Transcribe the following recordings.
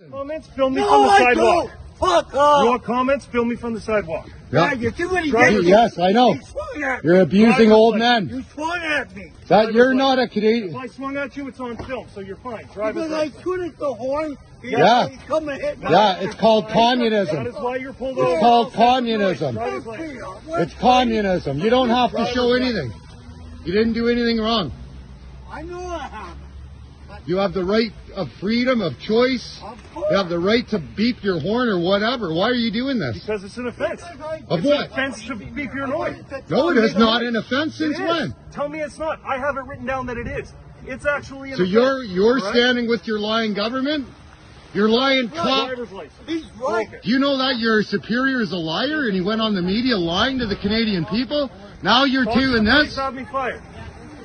Comments, film me from the sidewalk. Don't. Fuck off. You want comments? Film me from the sidewalk. Yeah, you're too many Yes, I know. You're abusing old men. You swung at me. That you're not a If Canadian. I swung at you, it's on film, so you're fine. Driver's Because I license. shoot at the horn. Yeah. You come and hit me. Yeah, it's called That communism. is why you're pulled over. It's called communism. Driver's license. It's communism. You don't have to show anything. You didn't do anything wrong. I know I have. You have the right of freedom of choice. You have the right to beep your horn or whatever. Why are you doing this? Because it's an offense. Of It's an what? offense to beep your noise. No, it is not an offense It since is. when? Tell me it's not. I have it written down that it is. It's actually an So offense. you're Right? standing with your lying government? Your lying cop? Driver's license. He's right. Do you know that your superior is a liar and he went on the media lying to the Canadian people? Now you're Call doing the police, this? Have me fired.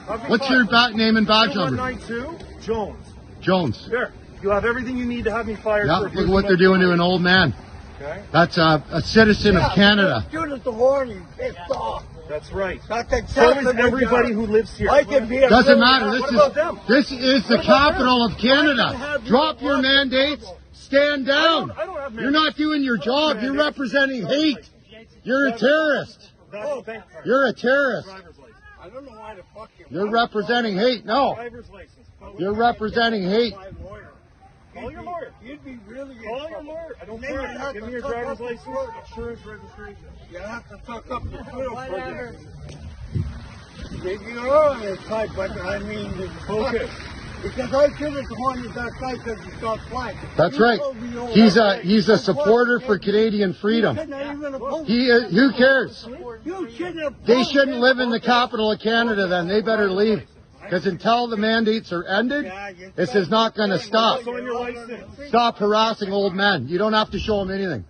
Have me What's fired. your name and badge number? 2192 Jones. Jones. There. You have everything you need to have me fired. Yeah, for look abusing what they're my doing to authority. an old man. Okay. That's a citizen of Canada. Shoot at the horn. You pissed off. That's right. That's So exactly is what everybody you who lives here. I can be a Doesn't really- matter. What about them? This is the What about capital them? of Canada. Drop your mandates. Stand down. I don't have You're not doing your job. You're representing hate. You're a terrorist. That's a bank card. You're a terrorist. Driver's license. I don't know why the fuck you. You're representing hate. No, Driver's license. you're representing hate. My lawyer. Call your lawyer. You'd be really. in Call your trouble. lawyer. I don't Then care. you'd have Give to me your suck driver's up your license, throat. insurance, registration. You have to suck up your foot. Whatever. You're on this type, but I mean, Focus. because I shoot at the horn you got guy because you start flying. That's right. He's a supporter for Canadian freedom. Who cares? You shouldn't have. They shouldn't live in the capital of Canada then. They better leave. Because until the mandates are ended, this is not going to stop. What's on your license? Stop harassing old men. You don't have to show them anything.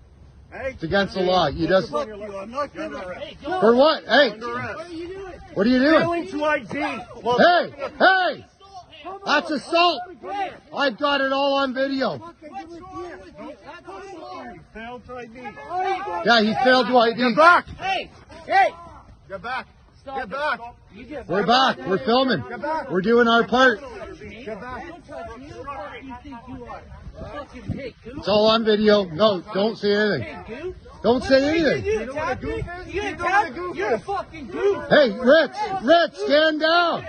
It's against the law. You just Fuck you. I'm not gonna. for what? Hey, Under arrest. what are you doing? Failing to ID. Well, Hey, that's assault. I've got it all on video. failed to ID. Yeah, he failed to ID. Back. Hey! Get back. Get back. We're back. We're filming. We're doing our part. Get back. It's all on video. No, don't say anything. Don't say anything. You know what a goof is? You know what a goof You're a is? fucking goof. Hey, Rich, stand down.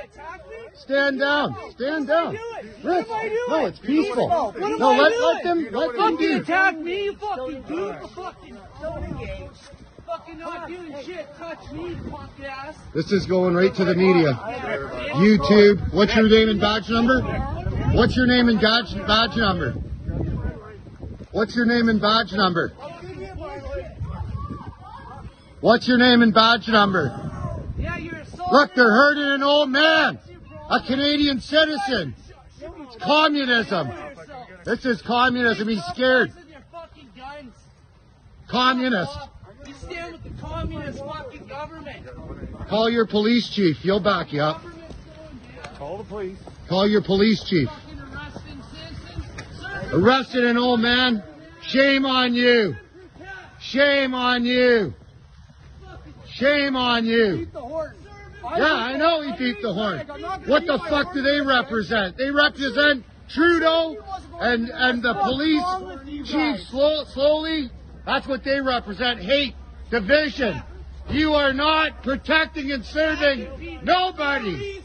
Stand down. Stand down. Rich, no, it's peaceful. No, let them Fucking do. attack me, you fucking goof. Fucking not doing shit. Touch me, punk ass. This is going right to the media. YouTube. What's your name and badge number? What's your name and badge number? What's your name and badge number? What's your name and badge number? Yeah, you're assaulting. Look, they're hurting an old man, a Canadian citizen. It's communism. This is communism. He's scared. Your fucking guns. Communist. You stand with the communist fucking government. Call your police chief. He'll back you up. Call the police. Call your police chief. Fucking arresting citizens. Arrested an old man. Shame on you. Shame on you. Shame on you. Yeah, I know he beat the horn. What the fuck do they represent? They represent Trudeau and the police chief slowly. That's what they represent. Hate, division. You are not protecting and serving nobody.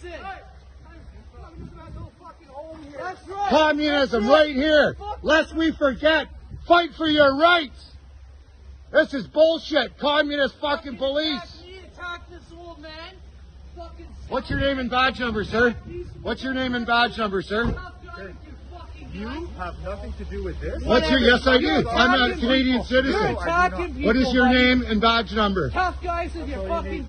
That's right. Communism right here. Lest we forget, fight for your rights. This is bullshit. Communist fucking police. You attack this old man. Fucking What's your name and badge number, sir? What's your name and badge number, sir? tough guys, you fucking You have nothing to do with this. What's your, yes I do. I'm a Canadian You're citizen. attacking people. What is your buddy. name and badge number? Tough guys with your fucking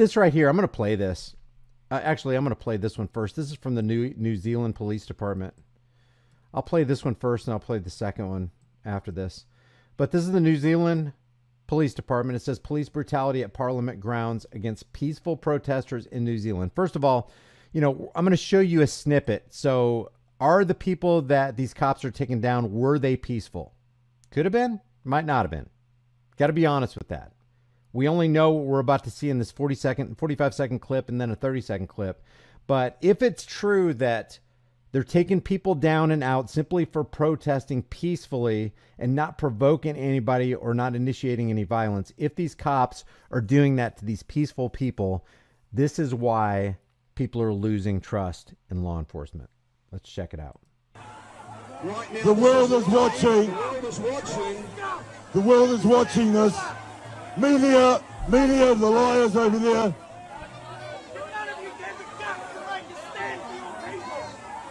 this right here. I'm going to play this. Actually, I'm going to play this one first. This is from the New Zealand Police Department. I'll play this one first, and I'll play the second one after this. But this is the New Zealand Police Department. It says police brutality at Parliament grounds against peaceful protesters in New Zealand. First of all, I'm going to show you a snippet. So are the people that these cops are taking down, were they peaceful? Could have been, might not have been. Got to be honest with that. We only know what we're about to see in this 45-second clip and then a 30-second clip. But if it's true that they're taking people down and out simply for protesting peacefully and not provoking anybody or not initiating any violence, if these cops are doing that to these peaceful people, this is why people are losing trust in law enforcement. Let's check it out. The world is watching. The world is watching this. Media, the liars over there.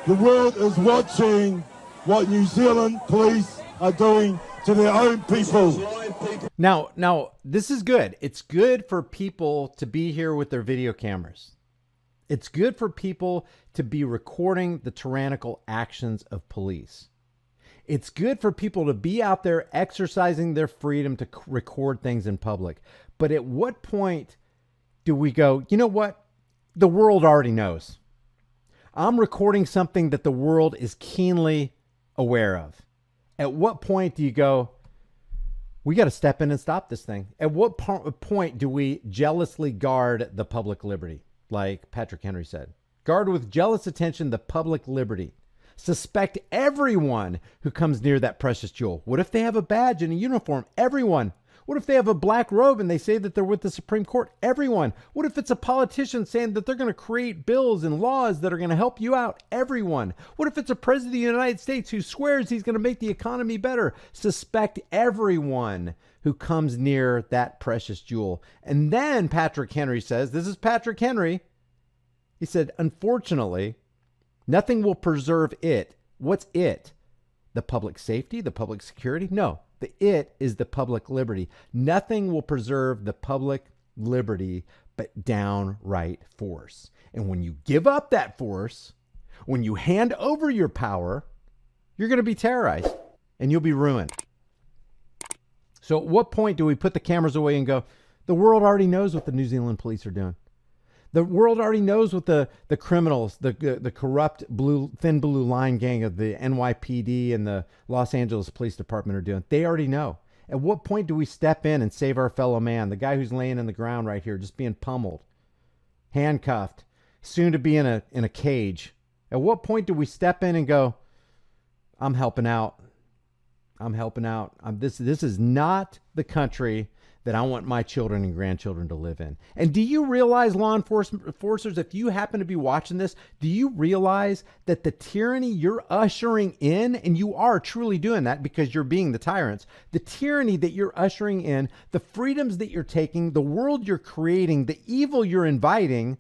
The world is watching what New Zealand police are doing to their own people. Now, this is good. It's good for people to be here with their video cameras. It's good for people to be recording the tyrannical actions of police. It's good for people to be out there exercising their freedom to record things in public. But at what point do we go, you know what? The world already knows. I'm recording something that the world is keenly aware of. At what point do you go, we got to step in and stop this thing? At what point do we jealously guard the public liberty? Like Patrick Henry said, guard with jealous attention the public liberty. Suspect everyone who comes near that precious jewel. What if they have a badge and a uniform? Everyone. What if they have a black robe and they say that they're with the Supreme Court? Everyone. What if it's a politician saying that they're going to create bills and laws that are going to help you out? Everyone. What if it's a president of the United States who swears he's going to make the economy better? Suspect everyone who comes near that precious jewel. And then Patrick Henry says, this is Patrick Henry. He said, unfortunately, nothing will preserve it. What's it? The public safety, the public security? No, the it is the public liberty. Nothing will preserve the public liberty but downright force. And when you give up that force, when you hand over your power, you're going to be terrorized and you'll be ruined. So at what point do we put the cameras away and go, the world already knows what the New Zealand police are doing? The world already knows what the criminals, the corrupt thin blue line gang of the NYPD and the Los Angeles Police Department are doing. They already know. At what point do we step in and save our fellow man, the guy who's laying in the ground right here, just being pummeled, handcuffed, soon to be in a cage? At what point do we step in and go, I'm helping out. I'm helping out. This is not the country that I want my children and grandchildren to live in. And do you realize, law enforcers, if you happen to be watching this, do you realize that the tyranny you're ushering in, and you are truly doing that because you're being the tyrants, the tyranny that you're ushering in, the freedoms that you're taking, the world you're creating, the evil you're inviting,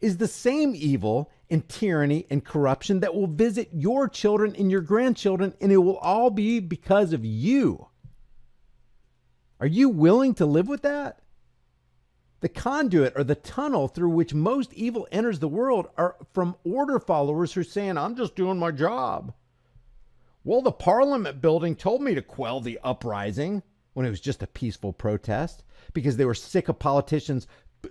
is the same evil and tyranny and corruption that will visit your children and your grandchildren, and it will all be because of you. Are you willing to live with that? The conduit or the tunnel through which most evil enters the world are from order followers who are saying, I'm just doing my job. Well, the Parliament building told me to quell the uprising when it was just a peaceful protest because they were sick of politicians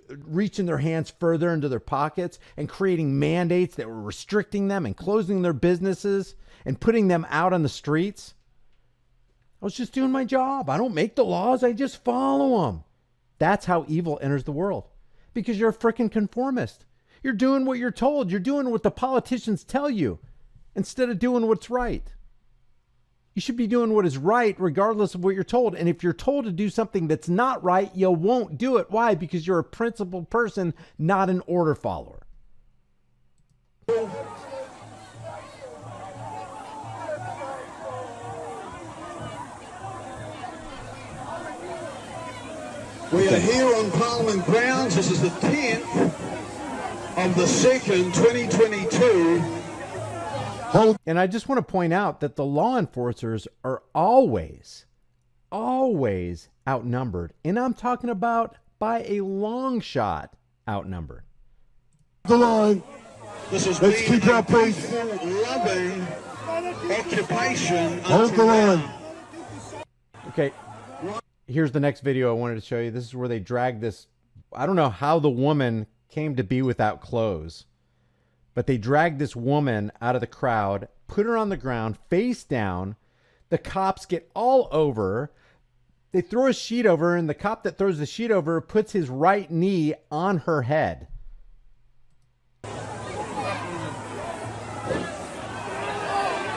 reaching their hands further into their pockets and creating mandates that were restricting them and closing their businesses and putting them out on the streets. I was just doing my job. I don't make the laws. I just follow them. That's how evil enters the world because you're a freaking conformist. You're doing what you're told. You're doing what the politicians tell you instead of doing what's right. You should be doing what is right regardless of what you're told. And if you're told to do something that's not right, you won't do it. Why? Because you're a principled person, not an order follower. We are here on Parliament grounds. This is the 10th of the 2nd, 2022. And I just want to point out that the law enforcers are always outnumbered. And I'm talking about by a long shot outnumbered. The line. This has Let's been keep a our pace. peaceful, loving occupation Hold the until line. now. Okay, here's the next video I wanted to show you. This is where they drag this. I don't know how the woman came to be without clothes, but they dragged this woman out of the crowd, put her on the ground, face down. The cops get all over her. They throw a sheet over her, and the cop that throws the sheet over her puts his right knee on her head.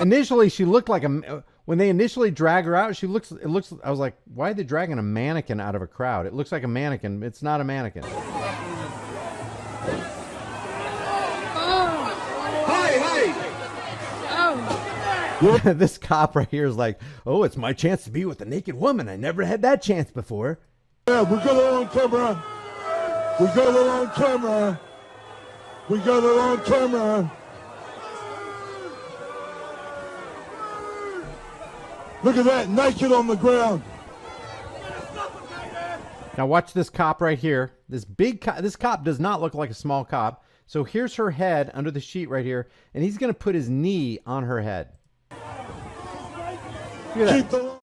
Initially, she looked like a. When they initially drag her out, she looks. It looks. I was like, why are they dragging a mannequin out of a crowd? It looks like a mannequin. It's not a mannequin. Hey, hey! This cop right here is like, oh, it's my chance to be with a naked woman. I never had that chance before. Yeah, we got it on camera. We got it on camera. We got it on camera. Look at that, naked on the ground. Now watch this cop right here. This big cop. This cop does not look like a small cop. So here's her head under the sheet right here, and he's going to put his knee on her head. Look at that. Keep the